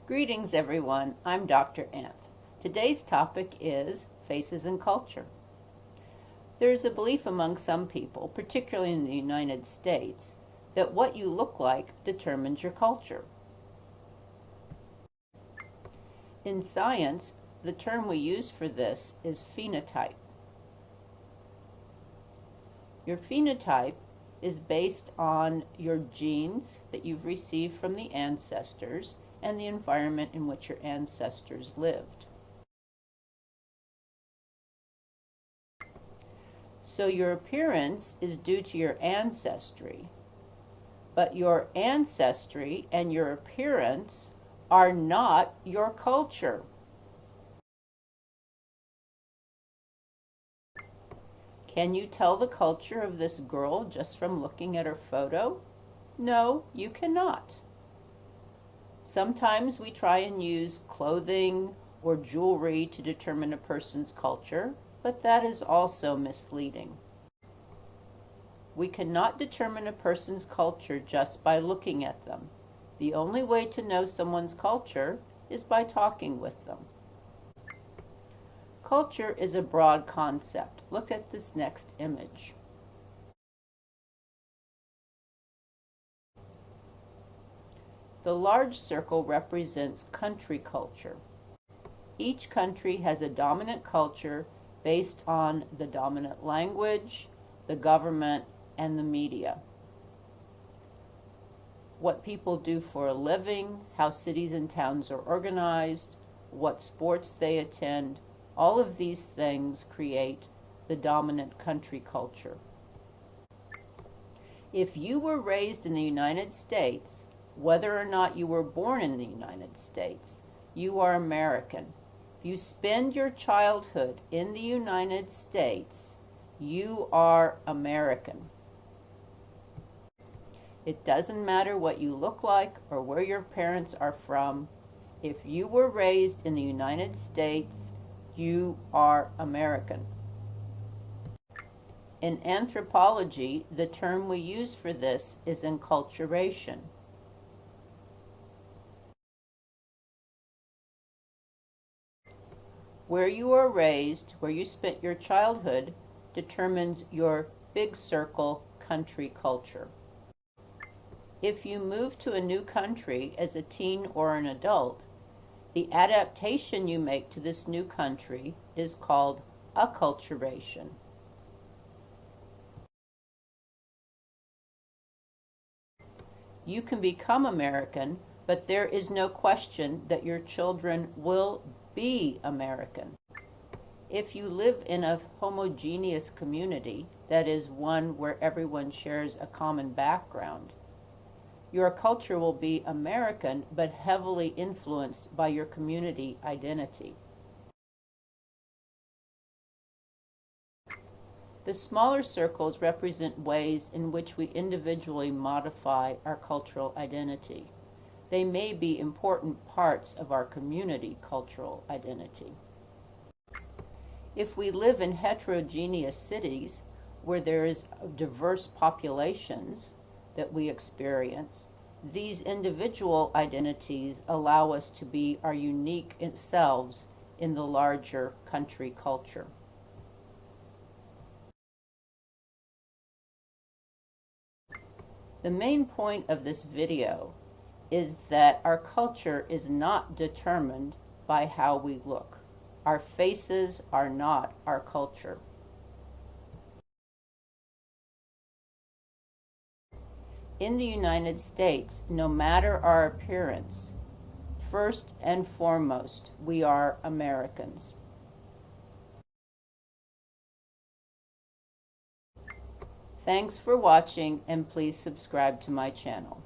Greetings everyone, I'm Dr. Anth. Today's topic is faces and culture. There is a belief among some people, particularly in the United States, that what you look like determines your culture. In science, the term we use for this is phenotype. Your phenotype is based on your genes that you've received from the ancestors and the environment in which your ancestors lived. So your appearance is due to your ancestry, but your ancestry and your appearance are not your culture. Can you tell the culture of this girl just from looking at her photo? No, you cannot. Sometimes we try and use clothing or jewelry to determine a person's culture, but that is also misleading. We cannot determine a person's culture just by looking at them. The only way to know someone's culture is by talking with them. Culture is a broad concept. Look at this next image. The large circle represents country culture. Each country has a dominant culture based on the dominant language, the government, and the media. What people do for a living, how cities and towns are organized, what sports they attend, all of these things create the dominant country culture. If you were raised in the United States, whether or not you were born in the United States, you are American. If you spend your childhood in the United States, you are American. It doesn't matter what you look like or where your parents are from. If you were raised in the United States, you are American. In anthropology, the term we use for this is enculturation. Where you are raised, where you spent your childhood, determines your big circle country culture. If you move to a new country as a teen or an adult, the adaptation you make to this new country is called acculturation. You can become American, but there is no question that your children will be American. If you live in a homogeneous community, that is one where everyone shares a common background, your culture will be American, but heavily influenced by your community identity. The smaller circles represent ways in which we individually modify our cultural identity. They may be important parts of our community cultural identity. If we live in heterogeneous cities where there is diverse populations that we experience, these individual identities allow us to be our unique selves in the larger country culture. The main point of this video is that our culture is not determined by how we look. Our faces are not our culture. In the United States, no matter our appearance, first and foremost, we are Americans. Thanks for watching, and please subscribe to my channel.